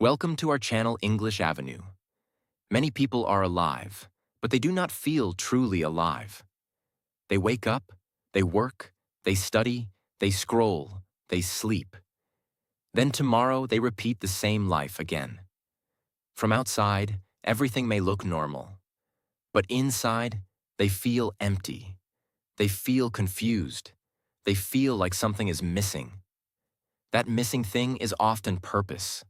Welcome to our channel English Avenue. Many people are alive, but they do not feel truly alive. They wake up, they work, they study, they scroll, they sleep. Then tomorrow they repeat the same life again. From outside, everything may look normal, but inside, they feel empty. They feel confused. They feel like something is missing. That missing thing is often purpose.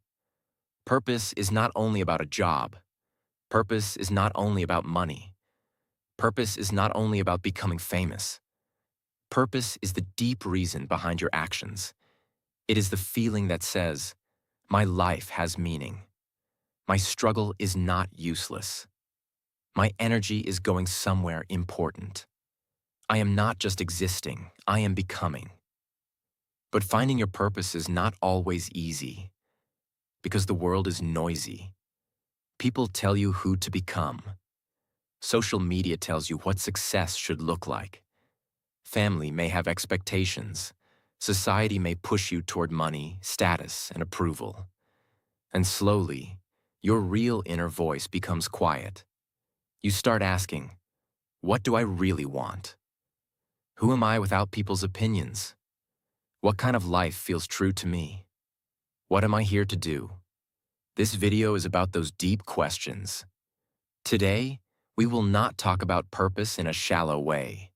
Purpose is not only about a job. Purpose is not only about money. Purpose is not only about becoming famous. Purpose is the deep reason behind your actions. It is the feeling that says, my life has meaning. My struggle is not useless. My energy is going somewhere important. I am not just existing, I am becoming. But finding your purpose is not always easy, because the world is noisy. People tell you who to become. Social media tells you what success should look like. Family may have expectations. Society may push you toward money, status, and approval. And slowly, your real inner voice becomes quiet. You start asking, what do I really want? Who am I without people's opinions? What kind of life feels true to me? What am I here to do? This video is about those deep questions. Today, we will not talk about purpose in a shallow way.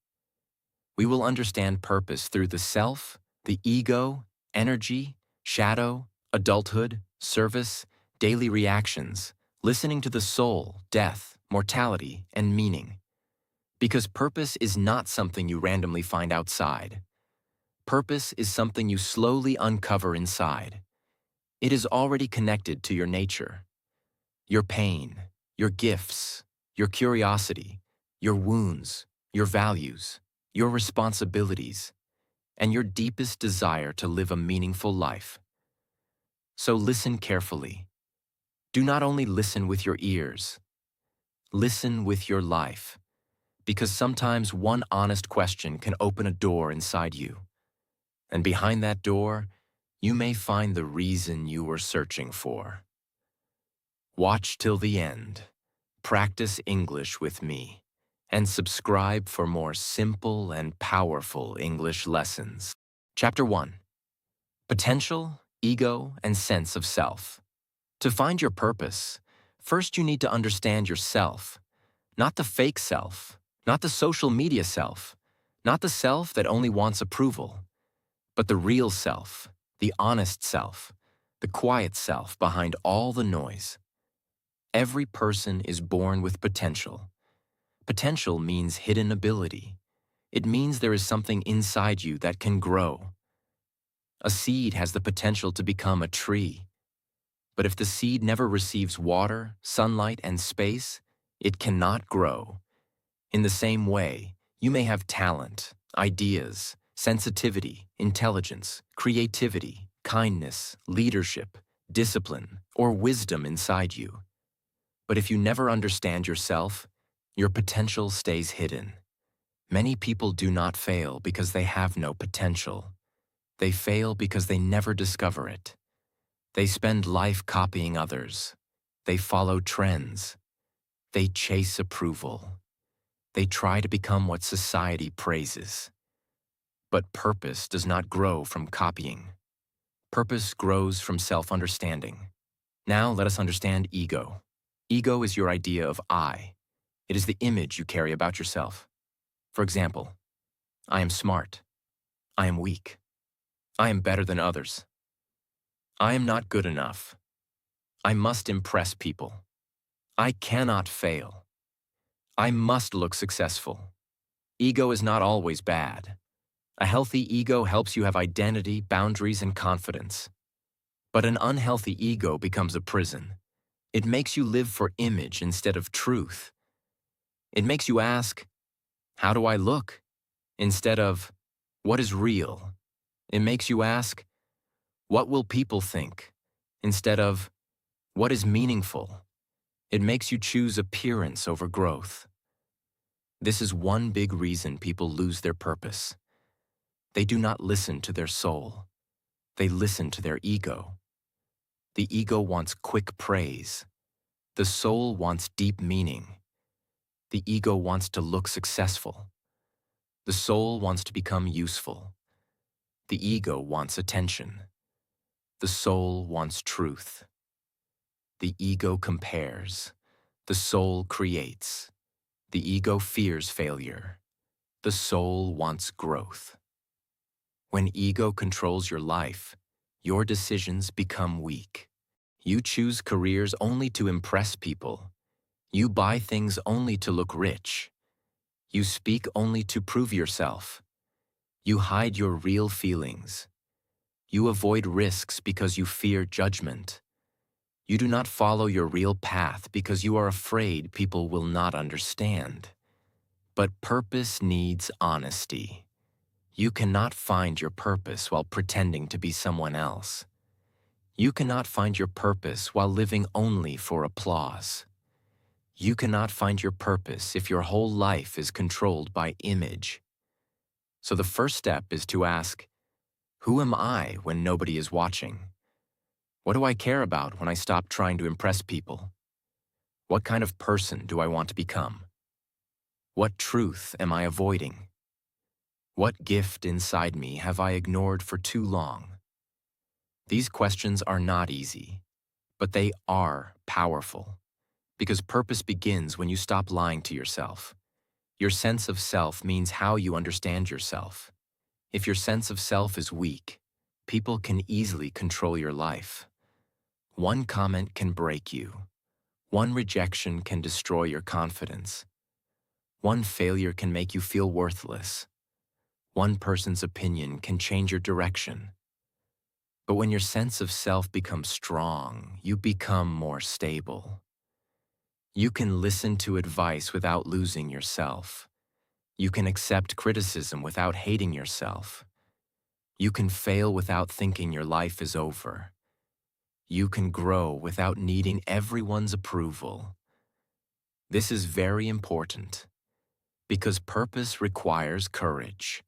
We will understand purpose through the self, the ego, energy, shadow, adulthood, service, daily reactions, listening to the soul, death, mortality, and meaning. Because purpose is not something you randomly find outside. Purpose is something you slowly uncover inside. It is already connected to your nature, your pain, your gifts, your curiosity, your wounds, your values, your responsibilities, and your deepest desire to live a meaningful life. So listen carefully. Do not only listen with your ears. Listen with your life, because sometimes one honest question can open a door inside you. And behind that door, you may find the reason you were searching for. Watch till the end, practice English with me, and subscribe for more simple and powerful English lessons. Chapter 1. Potential, Ego, and Sense of Self. To find your purpose, first you need to understand yourself, not the fake self, not the social media self, not the self that only wants approval, but the real self, the honest self, the quiet self behind all the noise. Every person is born with potential. Potential means hidden ability. It means there is something inside you that can grow. A seed has the potential to become a tree. But if the seed never receives water, sunlight, and space, it cannot grow. In the same way, you may have talent, ideas, sensitivity, intelligence, creativity, kindness, leadership, discipline, or wisdom inside you. But if you never understand yourself, your potential stays hidden. Many people do not fail because they have no potential. They fail because they never discover it. They spend life copying others. They follow trends. They chase approval. They try to become what society praises. But purpose does not grow from copying. Purpose grows from self-understanding. Now let us understand ego. Ego is your idea of I. It is the image you carry about yourself. For example, I am smart. I am weak. I am better than others. I am not good enough. I must impress people. I cannot fail. I must look successful. Ego is not always bad. A healthy ego helps you have identity, boundaries, and confidence. But an unhealthy ego becomes a prison. It makes you live for image instead of truth. It makes you ask, how do I look? Instead of, what is real? It makes you ask, what will people think? Instead of, what is meaningful? It makes you choose appearance over growth. This is one big reason people lose their purpose. They do not listen to their soul. They listen to their ego. The ego wants quick praise. The soul wants deep meaning. The ego wants to look successful. The soul wants to become useful. The ego wants attention. The soul wants truth. The ego compares. The soul creates. The ego fears failure. The soul wants growth. When ego controls your life, your decisions become weak. You choose careers only to impress people. You buy things only to look rich. You speak only to prove yourself. You hide your real feelings. You avoid risks because you fear judgment. You do not follow your real path because you are afraid people will not understand. But purpose needs honesty. You cannot find your purpose while pretending to be someone else. You cannot find your purpose while living only for applause. You cannot find your purpose if your whole life is controlled by image. So the first step is to ask, who am I when nobody is watching? What do I care about when I stop trying to impress people? What kind of person do I want to become? What truth am I avoiding? What gift inside me have I ignored for too long? These questions are not easy, but they are powerful, because purpose begins when you stop lying to yourself. Your sense of self means how you understand yourself. If your sense of self is weak, people can easily control your life. One comment can break you. One rejection can destroy your confidence. One failure can make you feel worthless. One person's opinion can change your direction. But when your sense of self becomes strong, you become more stable. You can listen to advice without losing yourself. You can accept criticism without hating yourself. You can fail without thinking your life is over. You can grow without needing everyone's approval. This is very important, because purpose requires courage,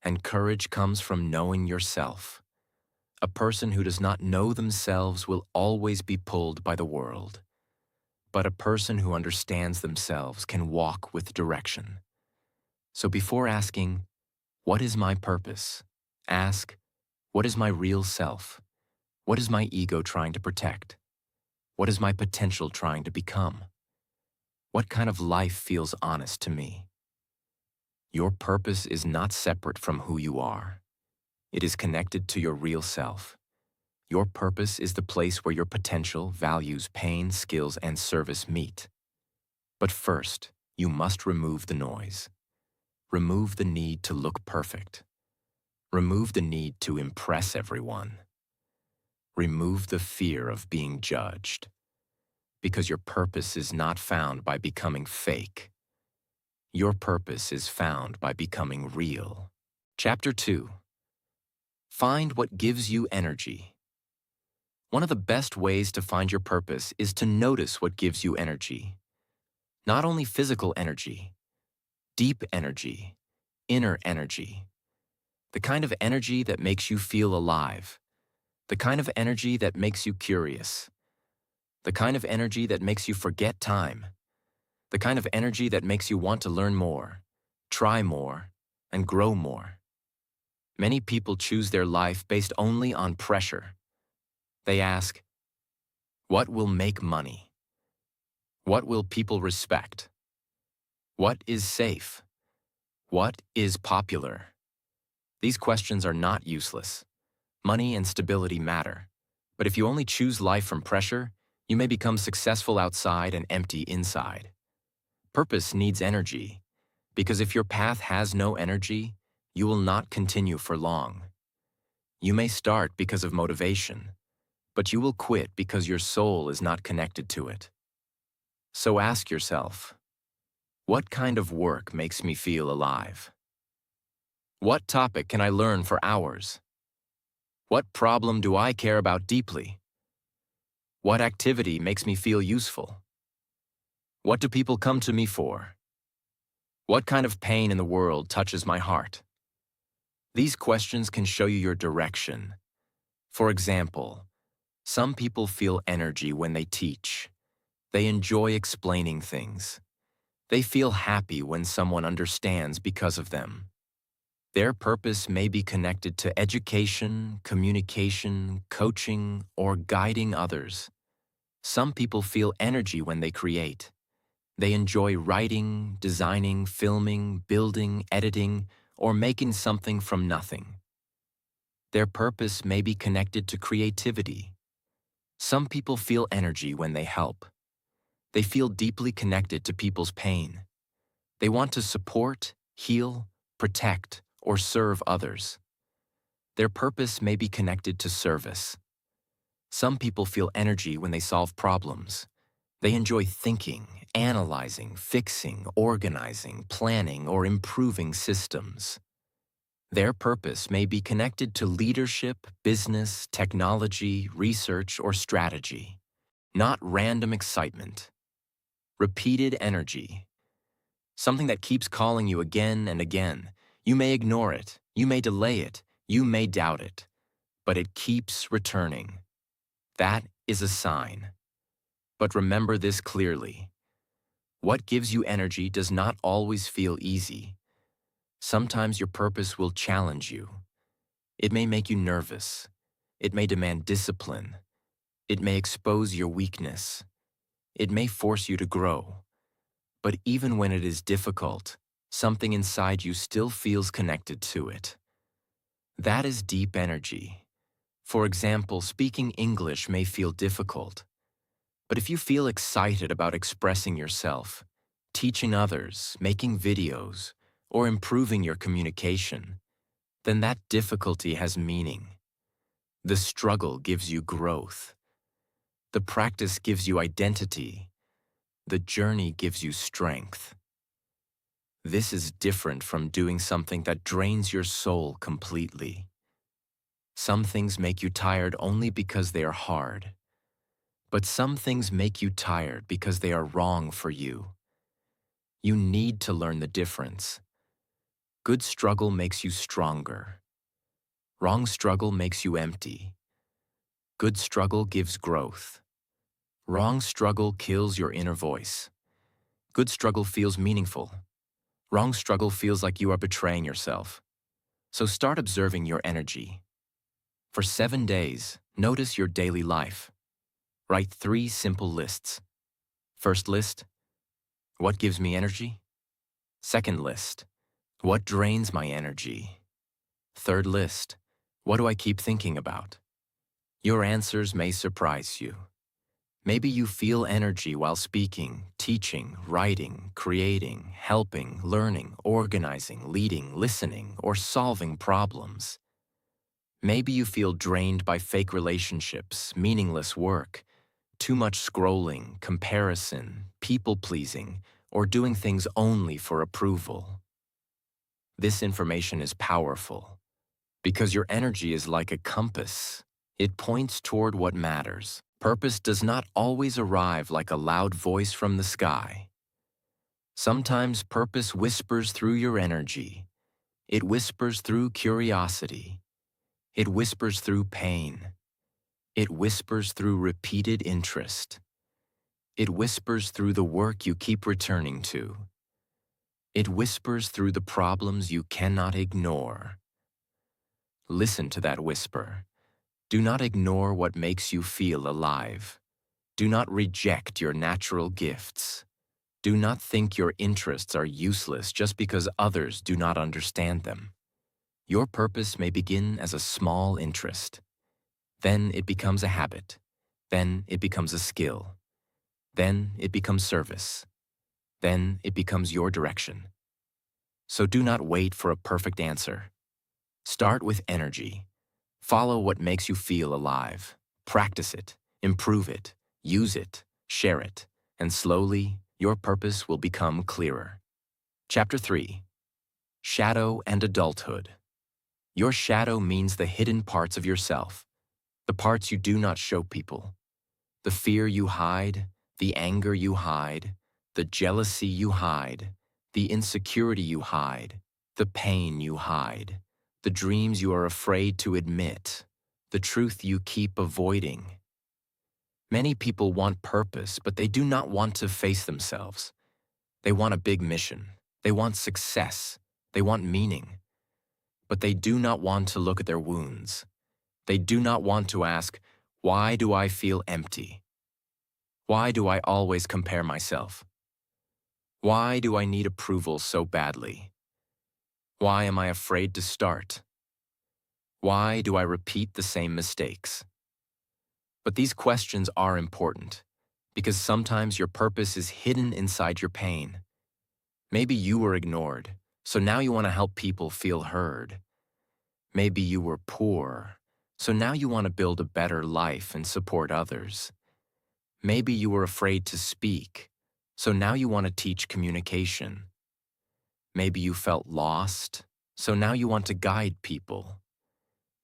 and courage comes from knowing yourself. A person who does not know themselves will always be pulled by the world, but a person who understands themselves can walk with direction. So before asking, what is my purpose? Ask, what is my real self? What is my ego trying to protect? What is my potential trying to become? What kind of life feels honest to me? Your purpose is not separate from who you are. It is connected to your real self. Your purpose is the place where your potential, values, pain, skills, and service meet. But first, you must remove the noise. Remove the need to look perfect. Remove the need to impress everyone. Remove the fear of being judged. Because your purpose is not found by becoming fake. Your purpose is found by becoming real. Chapter 2. Find what gives you energy. One of the best ways to find your purpose is to notice what gives you energy. Not only physical energy, deep energy, inner energy. The kind of energy that makes you feel alive. The kind of energy that makes you curious. The kind of energy that makes you forget time. The kind of energy that makes you want to learn more, try more, and grow more. Many people choose their life based only on pressure. They ask, what will make money? What will people respect? What is safe? What is popular? These questions are not useless. Money and stability matter. But if you only choose life from pressure, you may become successful outside and empty inside. Purpose needs energy, because if your path has no energy, you will not continue for long. You may start because of motivation, but you will quit because your soul is not connected to it. So ask yourself, what kind of work makes me feel alive? What topic can I learn for hours? What problem do I care about deeply? What activity makes me feel useful? What do people come to me for? What kind of pain in the world touches my heart? These questions can show you your direction. For example, Some people feel energy when they teach. They enjoy explaining things. They feel happy when someone understands because of them. Their purpose may be connected to education, communication, coaching, or guiding others. Some people feel energy when they create. They enjoy writing, designing, filming, building, editing, or making something from nothing. Their purpose may be connected to creativity. Some people feel energy when they help. They feel deeply connected to people's pain. They want to support, heal, protect, or serve others. Their purpose may be connected to service. Some people feel energy when they solve problems. They enjoy thinking, analyzing, fixing, organizing, planning, or improving systems. Their purpose may be connected to leadership, business, technology, research, or strategy. Not random excitement. Repeated energy. Something that keeps calling you again and again. You may ignore it, you may delay it, you may doubt it, but it keeps returning. That is a sign. But remember this clearly. What gives you energy does not always feel easy. Sometimes your purpose will challenge you. It may make you nervous. It may demand discipline. It may expose your weakness. It may force you to grow. But even when it is difficult, something inside you still feels connected to it. That is deep energy. For example, speaking English may feel difficult. But if you feel excited about expressing yourself, teaching others, making videos, or improving your communication, then that difficulty has meaning. The struggle gives you growth. The practice gives you identity. The journey gives you strength. This is different from doing something that drains your soul completely. Some things make you tired only because they are hard. But some things make you tired because they are wrong for you. You need to learn the difference. Good struggle makes you stronger. Wrong struggle makes you empty. Good struggle gives growth. Wrong struggle kills your inner voice. Good struggle feels meaningful. Wrong struggle feels like you are betraying yourself. So start observing your energy. For 7 days, notice your daily life. Write 3 simple lists. First list, what gives me energy? Second list, what drains my energy? Third list, what do I keep thinking about? Your answers may surprise you. Maybe you feel energy while speaking, teaching, writing, creating, helping, learning, organizing, leading, listening, or solving problems. Maybe you feel drained by fake relationships, meaningless work, too much scrolling, comparison, people-pleasing, or doing things only for approval. This information is powerful because your energy is like a compass. It points toward what matters. Purpose does not always arrive like a loud voice from the sky. Sometimes purpose whispers through your energy. It whispers through curiosity. It whispers through pain. It whispers through repeated interest. It whispers through the work you keep returning to. It whispers through the problems you cannot ignore. Listen to that whisper. Do not ignore what makes you feel alive. Do not reject your natural gifts. Do not think your interests are useless just because others do not understand them. Your purpose may begin as a small interest. Then it becomes a habit. Then it becomes a skill. Then it becomes service. Then it becomes your direction. So do not wait for a perfect answer. Start with energy. Follow what makes you feel alive. Practice it, improve it, use it, share it, and slowly your purpose will become clearer. Chapter 3. Shadow and Adulthood. Your shadow means the hidden parts of yourself, the parts you do not show people. The fear you hide, the anger you hide, the jealousy you hide, the insecurity you hide, the pain you hide, the dreams you are afraid to admit, the truth you keep avoiding. Many people want purpose, but they do not want to face themselves. They want a big mission. They want success. They want meaning. But they do not want to look at their wounds. They do not want to ask, why do I feel empty? Why do I always compare myself? Why do I need approval so badly? Why am I afraid to start? Why do I repeat the same mistakes? But these questions are important, because sometimes your purpose is hidden inside your pain. Maybe you were ignored, so now you want to help people feel heard. Maybe you were poor, so now you want to build a better life and support others. Maybe you were afraid to speak, so now you want to teach communication. Maybe you felt lost, so now you want to guide people.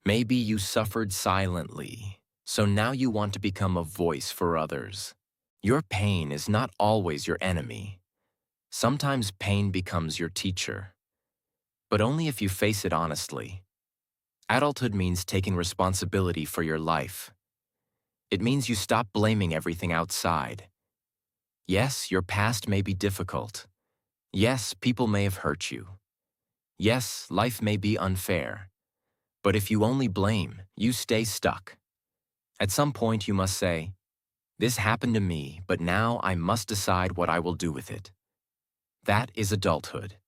Maybe you suffered silently, so now you want to become a voice for others. Your pain is not always your enemy. Sometimes pain becomes your teacher, but only if you face it honestly. Adulthood means taking responsibility for your life. It means you stop blaming everything outside. Yes, your past may be difficult. Yes, people may have hurt you. Yes, life may be unfair. But if you only blame, you stay stuck. At some point you must say, this happened to me, but now I must decide what I will do with it. That is adulthood.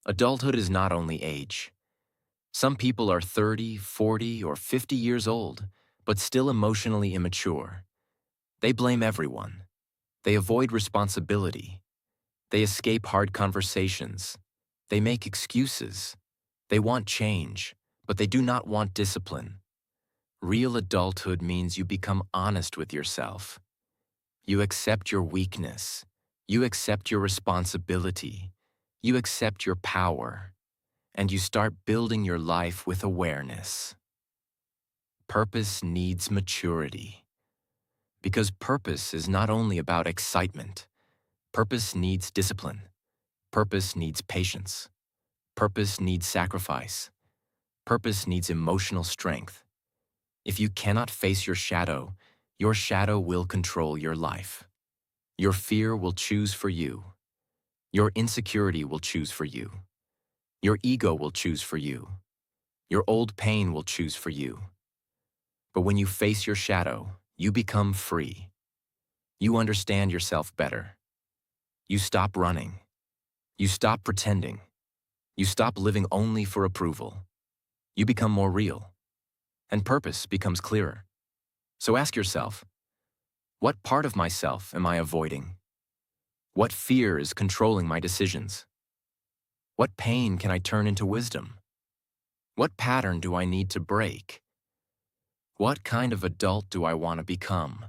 Adulthood is not only age. Some people are 30, 40, or 50 years old, but still emotionally immature. They blame everyone. They avoid responsibility. They escape hard conversations. They make excuses. They want change, but they do not want discipline. Real adulthood means you become honest with yourself. You accept your weakness. You accept your responsibility. You accept your power. And you start building your life with awareness. Purpose needs maturity. Because purpose is not only about excitement. Purpose needs discipline. Purpose needs patience. Purpose needs sacrifice. Purpose needs emotional strength. If you cannot face your shadow will control your life. Your fear will choose for you. Your insecurity will choose for you. Your ego will choose for you. Your old pain will choose for you. But when you face your shadow, you become free. You understand yourself better. You stop running. You stop pretending. You stop living only for approval. You become more real. And purpose becomes clearer. So ask yourself, what part of myself am I avoiding? What fear is controlling my decisions? What pain can I turn into wisdom? What pattern do I need to break? What kind of adult do I want to become?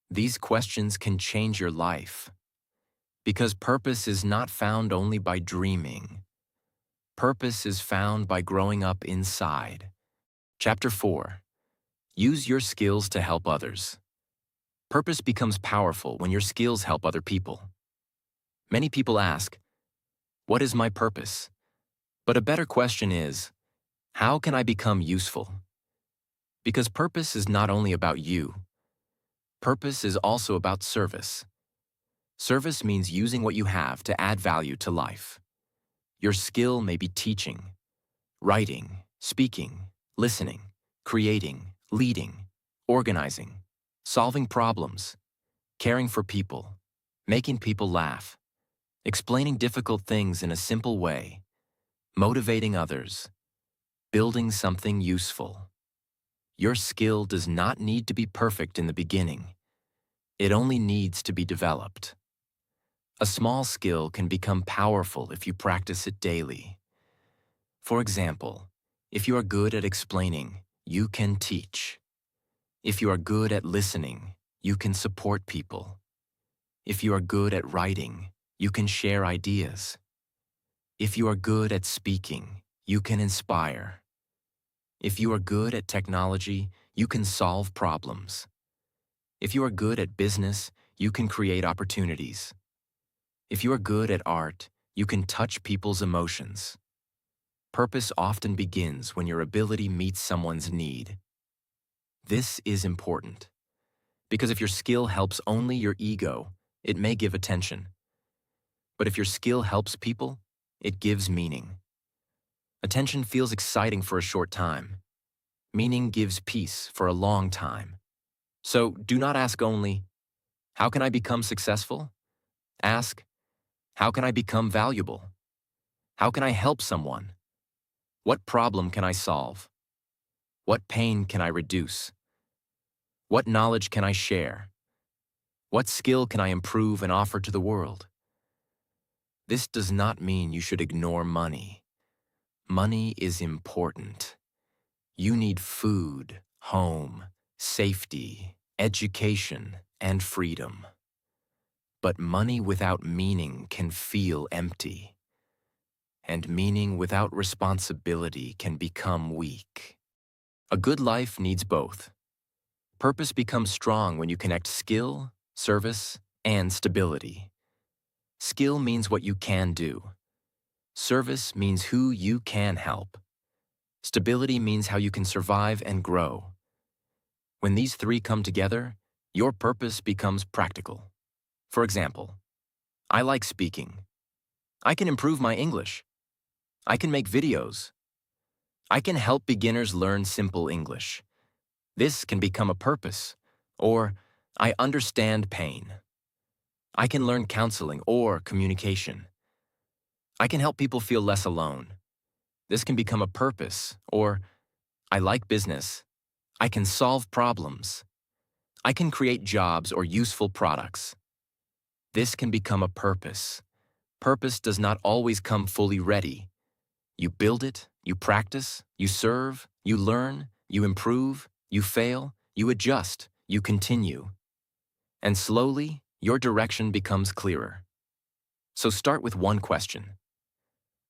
These questions can change your life. Because purpose is not found only by dreaming. Purpose is found by growing up inside. Chapter 4. Use your skills to help others. Purpose becomes powerful when your skills help other people. Many people ask, what is my purpose? But a better question is, how can I become useful? Because purpose is not only about you. Purpose is also about service. Service means using what you have to add value to life. Your skill may be teaching, writing, speaking, listening, creating, leading, organizing, solving problems, caring for people, making people laugh, explaining difficult things in a simple way, motivating others, building something useful. Your skill does not need to be perfect in the beginning. It only needs to be developed. A small skill can become powerful if you practice it daily. For example, if you are good at explaining, you can teach. If you are good at listening, you can support people. If you are good at writing, you can share ideas. If you are good at speaking, you can inspire. If you are good at technology, you can solve problems. If you are good at business, you can create opportunities. If you are good at art, you can touch people's emotions. Purpose often begins when your ability meets someone's need. This is important. Because if your skill helps only your ego, it may give attention. But if your skill helps people, it gives meaning. Attention feels exciting for a short time. Meaning gives peace for a long time. So do not ask only, how can I become successful? Ask, how can I become valuable? How can I help someone? What problem can I solve? What pain can I reduce? What knowledge can I share? What skill can I improve and offer to the world? This does not mean you should ignore money. Money is important. You need food, home, safety, education, and freedom. But money without meaning can feel empty. And meaning without responsibility can become weak. A good life needs both. Purpose becomes strong when you connect skill, service, and stability. Skill means what you can do. Service means who you can help. Stability means how you can survive and grow. When these three come together, your purpose becomes practical. For example, I like speaking. I can improve my English. I can make videos. I can help beginners learn simple English. This can become a purpose. Or, I understand pain. I can learn counseling or communication. I can help people feel less alone. This can become a purpose. Or, I like business. I can solve problems. I can create jobs or useful products. This can become a purpose. Purpose does not always come fully ready. You build it, you practice, you serve, you learn, you improve, you fail, you adjust, you continue. And slowly, your direction becomes clearer. So start with one question.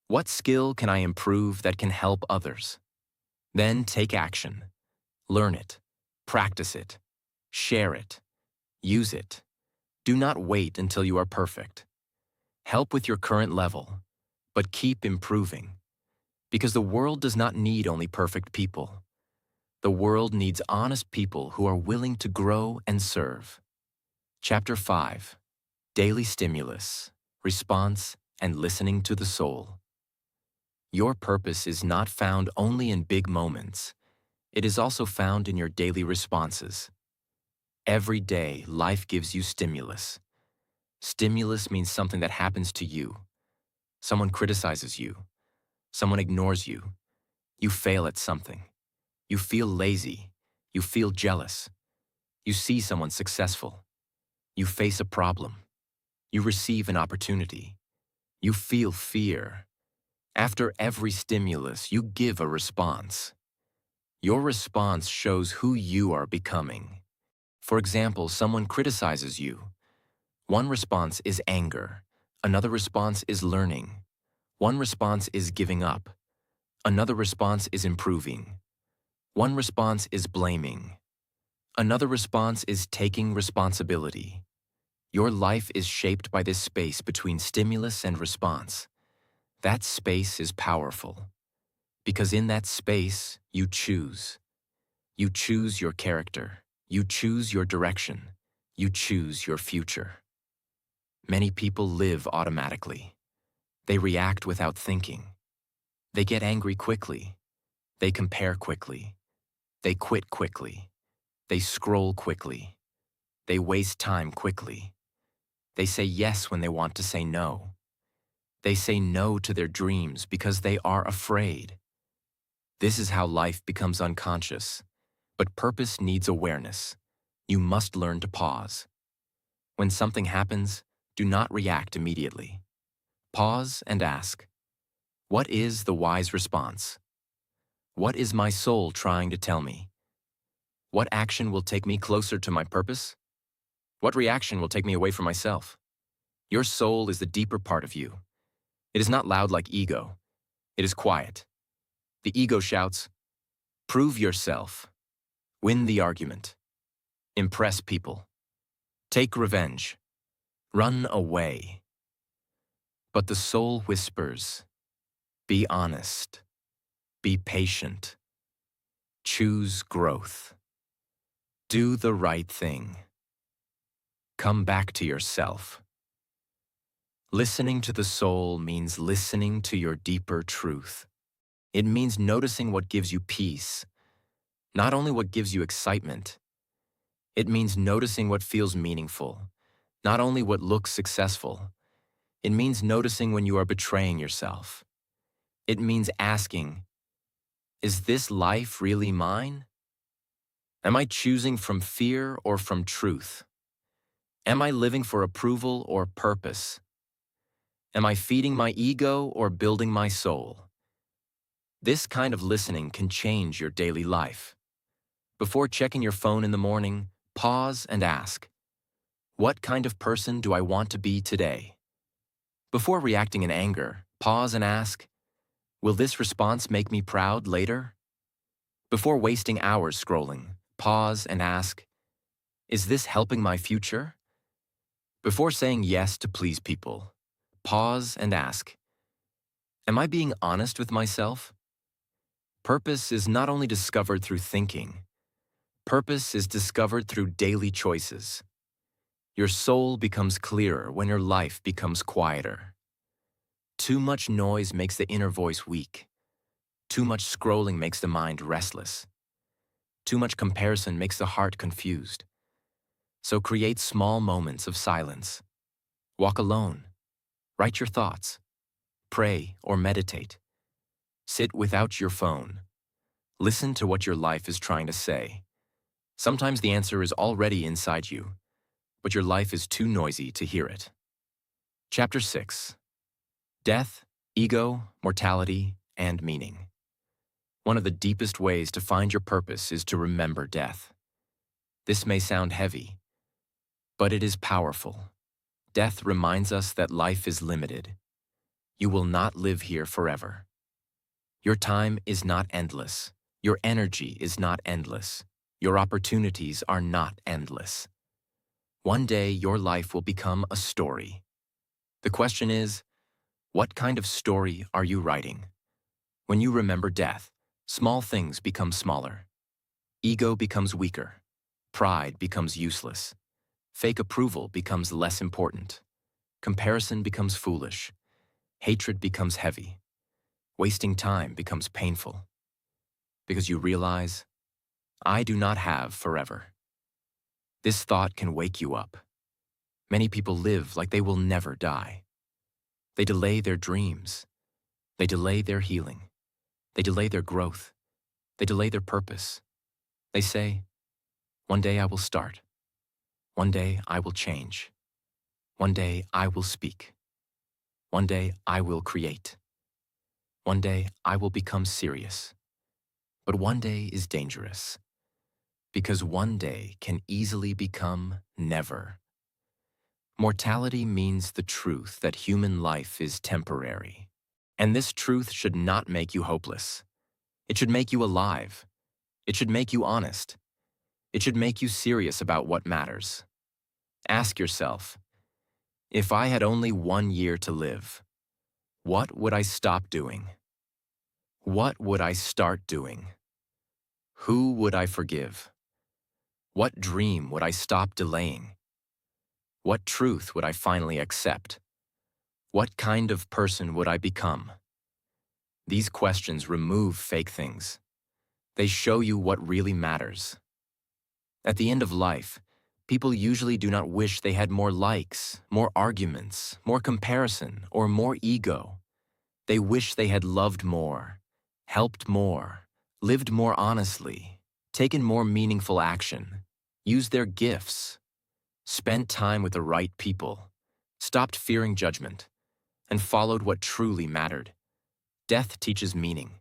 What skill can I improve that can help others? Then take action. Learn it, practice it, share it, use it. Do not wait until you are perfect. Help with your current level, but keep improving. Because the world does not need only perfect people. The world needs honest people who are willing to grow and serve. Chapter 5. Daily Stimulus, Response, and Listening to the Soul. Your purpose is not found only in big moments. It is also found in your daily responses. Every day, life gives you stimulus. Stimulus means something that happens to you. Someone criticizes you. Someone ignores you. You fail at something. You feel lazy. You feel jealous. You see someone successful. You face a problem. You receive an opportunity. You feel fear. After every stimulus, you give a response. Your response shows who you are becoming. For example, someone criticizes you. One response is anger. Another response is learning. One response is giving up. Another response is improving. One response is blaming. Another response is taking responsibility. Your life is shaped by this space between stimulus and response. That space is powerful. Because in that space, you choose. You choose your character. You choose your direction. You choose your future. Many people live automatically. They react without thinking. They get angry quickly. They compare quickly. They quit quickly. They scroll quickly. They waste time quickly. They say yes when they want to say no. They say no to their dreams because they are afraid. This is how life becomes unconscious. But purpose needs awareness. You must learn to pause. When something happens, do not react immediately. Pause and ask, what is the wise response? What is my soul trying to tell me? What action will take me closer to my purpose? What reaction will take me away from myself? Your soul is the deeper part of you. It is not loud like ego. It is quiet. The ego shouts, prove yourself, win the argument, impress people, take revenge, run away. But the soul whispers, be honest, be patient, choose growth, do the right thing. Come back to yourself. Listening to the soul means listening to your deeper truth. It means noticing what gives you peace, not only what gives you excitement. It means noticing what feels meaningful, not only what looks successful. It means noticing when you are betraying yourself. It means asking, is this life really mine? Am I choosing from fear or from truth? Am I living for approval or purpose? Am I feeding my ego or building my soul? This kind of listening can change your daily life. Before checking your phone in the morning, pause and ask, what kind of person do I want to be today? Before reacting in anger, pause and ask, will this response make me proud later? Before wasting hours scrolling, pause and ask, is this helping my future? Before saying yes to please people, pause and ask, am I being honest with myself? Purpose is not only discovered through thinking. Purpose is discovered through daily choices. Your soul becomes clearer when your life becomes quieter. Too much noise makes the inner voice weak. Too much scrolling makes the mind restless. Too much comparison makes the heart confused. So create small moments of silence. Walk alone. Write your thoughts. Pray or meditate. Sit without your phone. Listen to what your life is trying to say. Sometimes the answer is already inside you, but your life is too noisy to hear it. Chapter 6. Death, Ego, Mortality, and Meaning. One of the deepest ways to find your purpose is to remember death. This may sound heavy, but it is powerful. Death reminds us that life is limited. You will not live here forever. Your time is not endless. Your energy is not endless. Your opportunities are not endless. One day, your life will become a story. The question is, what kind of story are you writing? When you remember death, small things become smaller. Ego becomes weaker. Pride becomes useless. Fake approval becomes less important. Comparison becomes foolish. Hatred becomes heavy. Wasting time becomes painful. Because you realize, I do not have forever. This thought can wake you up. Many people live like they will never die. They delay their dreams. They delay their healing. They delay their growth. They delay their purpose. They say, one day I will start. One day I will change. One day I will speak. One day I will create. One day I will become serious. But one day is dangerous, because one day can easily become never. Mortality means the truth that human life is temporary. And this truth should not make you hopeless. It should make you alive. It should make you honest. It should make you serious about what matters. Ask yourself, if I had only 1 year to live, what would I stop doing? What would I start doing? Who would I forgive? What dream would I stop delaying? What truth would I finally accept? What kind of person would I become? These questions remove fake things. They show you what really matters. At the end of life, people usually do not wish they had more likes, more arguments, more comparison, or more ego. They wish they had loved more, helped more, lived more honestly, taken more meaningful action, used their gifts, spent time with the right people, stopped fearing judgment, and followed what truly mattered. Death teaches meaning.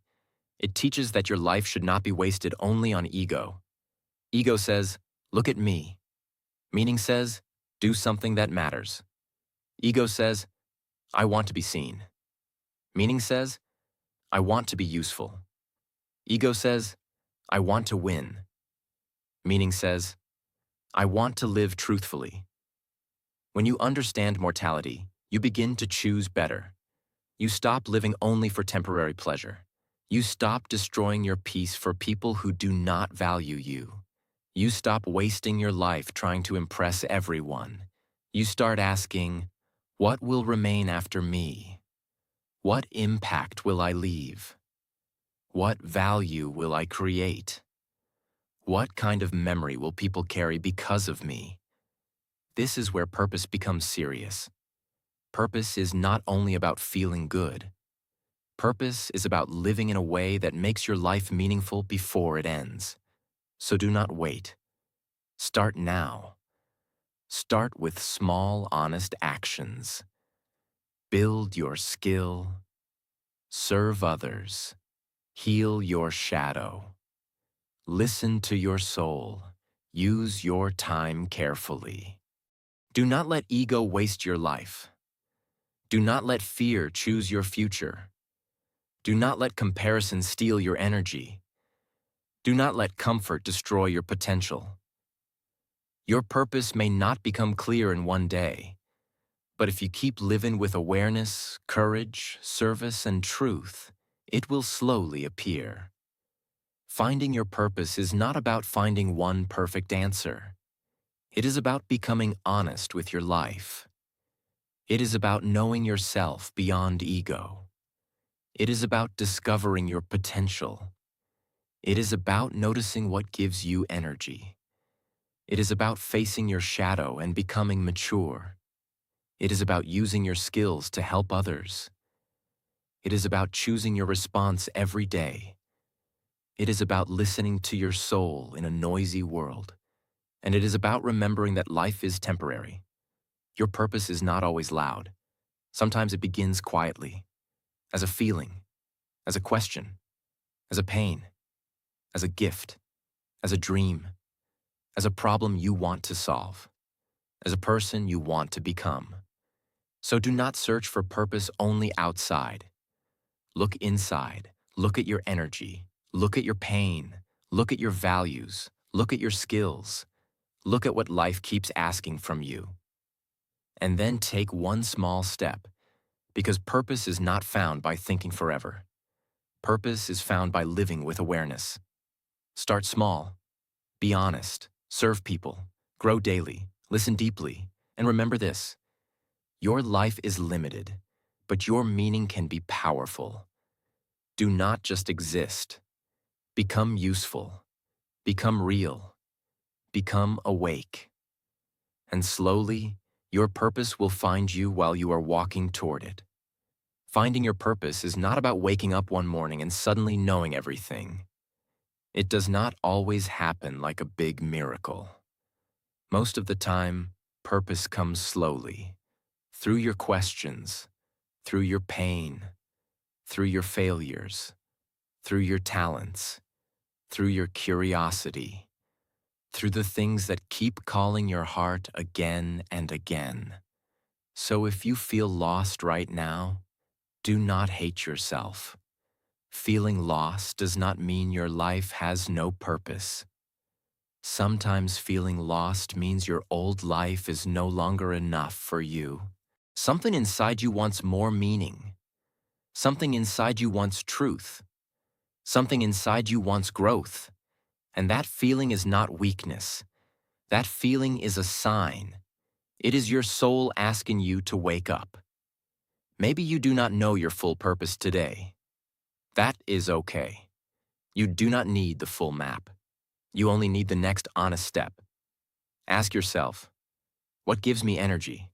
It teaches that your life should not be wasted only on ego. Ego says, look at me. Meaning says, do something that matters. Ego says, I want to be seen. Meaning says, I want to be useful. Ego says, I want to win. Meaning says, I want to live truthfully. When you understand mortality, you begin to choose better. You stop living only for temporary pleasure. You stop destroying your peace for people who do not value you. You stop wasting your life trying to impress everyone. You start asking, what will remain after me? What impact will I leave? What value will I create? What kind of memory will people carry because of me? This is where purpose becomes serious. Purpose is not only about feeling good. Purpose is about living in a way that makes your life meaningful before it ends. So do not wait. Start now. Start with small, honest actions. Build your skill. Serve others. Heal your shadow. Listen to your soul. Use your time carefully. Do not let ego waste your life. Do not let fear choose your future. Do not let comparison steal your energy. Do not let comfort destroy your potential. Your purpose may not become clear in one day, but if you keep living with awareness, courage, service, and truth, it will slowly appear. Finding your purpose is not about finding one perfect answer. It is about becoming honest with your life. It is about knowing yourself beyond ego. It is about discovering your potential. It is about noticing what gives you energy. It is about facing your shadow and becoming mature. It is about using your skills to help others. It is about choosing your response every day. It is about listening to your soul in a noisy world. And it is about remembering that life is temporary. Your purpose is not always loud. Sometimes it begins quietly, as a feeling, as a question, as a pain, as a gift, as a dream, as a problem you want to solve, as a person you want to become. So do not search for purpose only outside. Look inside. Look at your energy. Look at your pain. Look at your values. Look at your skills. Look at what life keeps asking from you. And then take one small step, because purpose is not found by thinking forever. Purpose is found by living with awareness. Start small. Be honest. Serve people. Grow daily. Listen deeply. And remember this: your life is limited, but your meaning can be powerful. Do not just exist. Become useful. Become real. Become awake. And slowly, your purpose will find you while you are walking toward it. Finding your purpose is not about waking up one morning and suddenly knowing everything. It does not always happen like a big miracle. Most of the time, purpose comes slowly, through your questions, through your pain, through your failures, through your talents, through your curiosity, through the things that keep calling your heart again and again. So if you feel lost right now, do not hate yourself. Feeling lost does not mean your life has no purpose. Sometimes feeling lost means your old life is no longer enough for you. Something inside you wants more meaning. Something inside you wants truth. Something inside you wants growth. And that feeling is not weakness. That feeling is a sign. It is your soul asking you to wake up. Maybe you do not know your full purpose today. That is okay. You do not need the full map. You only need the next honest step. Ask yourself, what gives me energy?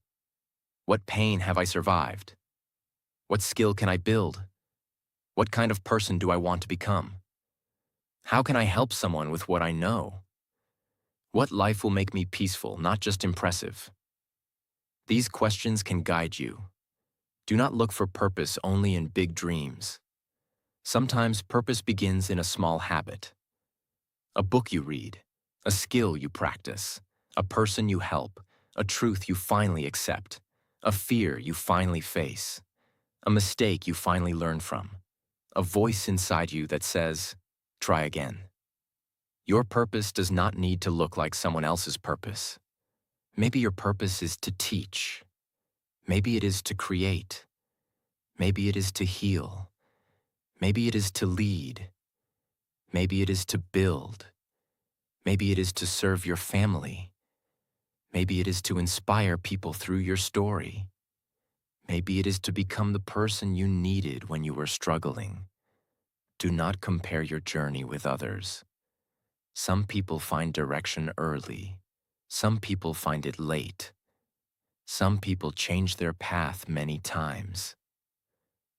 What pain have I survived? What skill can I build? What kind of person do I want to become? How can I help someone with what I know? What life will make me peaceful, not just impressive? These questions can guide you. Do not look for purpose only in big dreams. Sometimes purpose begins in a small habit. A book you read, a skill you practice, a person you help, a truth you finally accept, a fear you finally face, a mistake you finally learn from, a voice inside you that says, try again. Your purpose does not need to look like someone else's purpose. Maybe your purpose is to teach. Maybe it is to create. Maybe it is to heal. Maybe it is to lead. Maybe it is to build. Maybe it is to serve your family. Maybe it is to inspire people through your story. Maybe it is to become the person you needed when you were struggling. Do not compare your journey with others. Some people find direction early. Some people find it late. Some people change their path many times.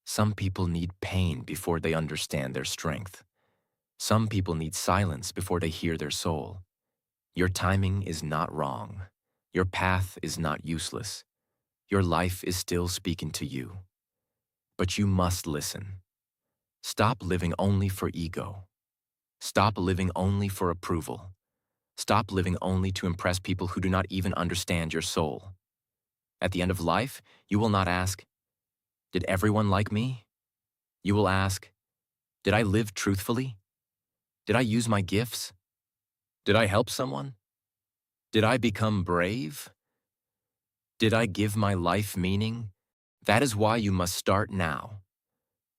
Some people need pain before they understand their strength. Some people need silence before they hear their soul. Your timing is not wrong. Your path is not useless. Your life is still speaking to you. But you must listen. Stop living only for ego. Stop living only for approval. Stop living only to impress people who do not even understand your soul. At the end of life, you will not ask, "Did everyone like me?" You will ask, "Did I live truthfully? Did I use my gifts? Did I help someone? Did I become brave? Did I give my life meaning?" That is why you must start now.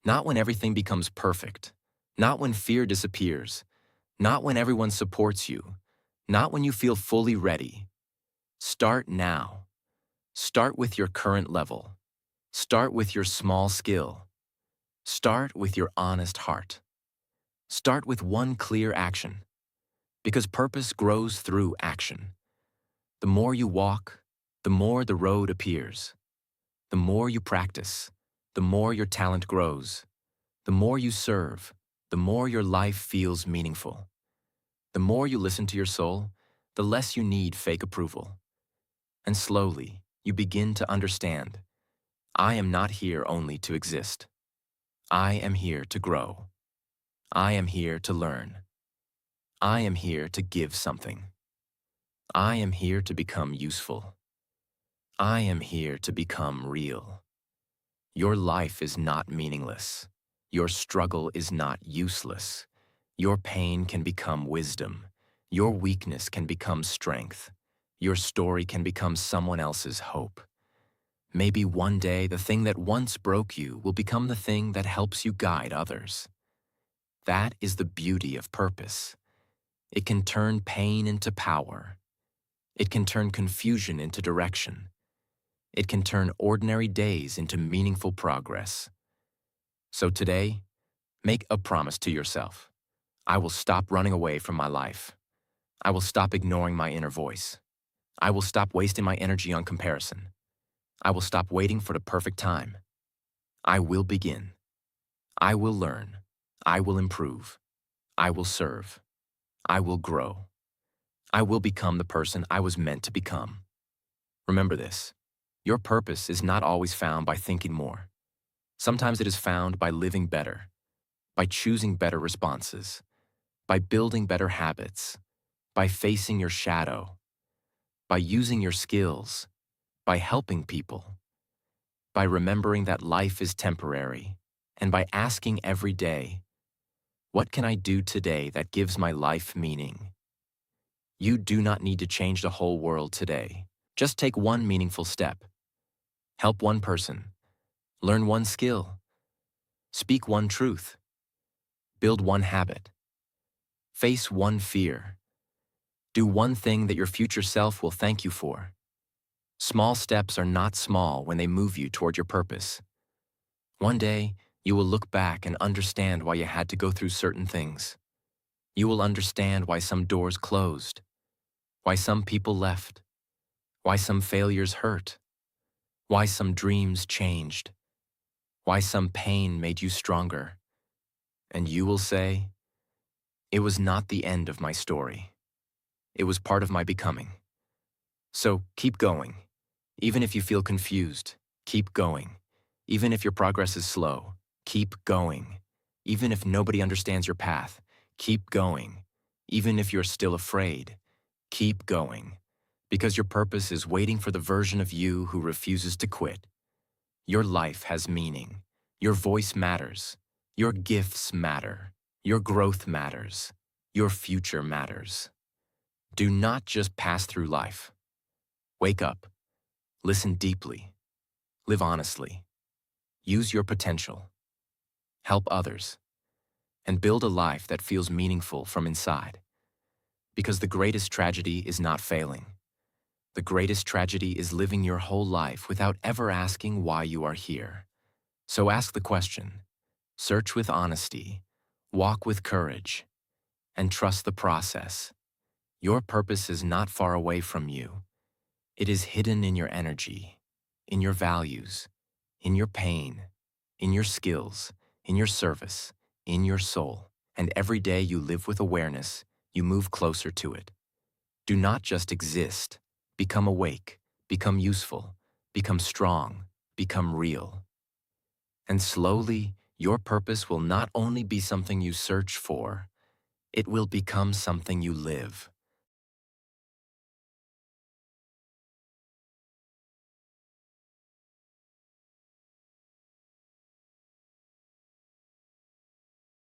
Not when everything becomes perfect. Not when fear disappears. Not when everyone supports you. Not when you feel fully ready. Start now. Start with your current level. Start with your small skill. Start with your honest heart. Start with one clear action. Because purpose grows through action. The more you walk, the more the road appears. The more you practice, the more your talent grows. The more you serve, the more your life feels meaningful. The more you listen to your soul, the less you need fake approval. And slowly, you begin to understand, I am not here only to exist. I am here to grow. I am here to learn. I am here to give something. I am here to become useful. I am here to become real. Your life is not meaningless. Your struggle is not useless. Your pain can become wisdom. Your weakness can become strength. Your story can become someone else's hope. Maybe one day the thing that once broke you will become the thing that helps you guide others. That is the beauty of purpose. It can turn pain into power. It can turn confusion into direction. It can turn ordinary days into meaningful progress. So today, make a promise to yourself. I will stop running away from my life. I will stop ignoring my inner voice. I will stop wasting my energy on comparison. I will stop waiting for the perfect time. I will begin. I will learn. I will improve. I will serve. I will grow. I will become the person I was meant to become. Remember this. Your purpose is not always found by thinking more. Sometimes it is found by living better, by choosing better responses, by building better habits, by facing your shadow, by using your skills, by helping people, by remembering that life is temporary, and by asking every day, what can I do today that gives my life meaning? You do not need to change the whole world today. Just take one meaningful step. Help one person. Learn one skill. Speak one truth. Build one habit. Face one fear. Do one thing that your future self will thank you for. Small steps are not small when they move you toward your purpose. One day, you will look back and understand why you had to go through certain things. You will understand why some doors closed, why some people left, why some failures hurt, why some dreams changed, why some pain made you stronger. And you will say, it was not the end of my story. It was part of my becoming. So keep going. Even if you feel confused, keep going. Even if your progress is slow, keep going. Even if nobody understands your path, keep going. Even if you're still afraid, keep going. Because your purpose is waiting for the version of you who refuses to quit. Your life has meaning. Your voice matters. Your gifts matter. Your growth matters. Your future matters. Do not just pass through life. Wake up. Listen deeply. Live honestly. Use your potential. Help others. And build a life that feels meaningful from inside. Because the greatest tragedy is not failing. The greatest tragedy is living your whole life without ever asking why you are here. So ask the question, search with honesty, walk with courage, and trust the process. Your purpose is not far away from you. It is hidden in your energy, in your values, in your pain, in your skills, in your service, in your soul. And every day you live with awareness, you move closer to it. Do not just exist. Become awake, become useful, become strong, become real. And slowly, your purpose will not only be something you search for, it will become something you live.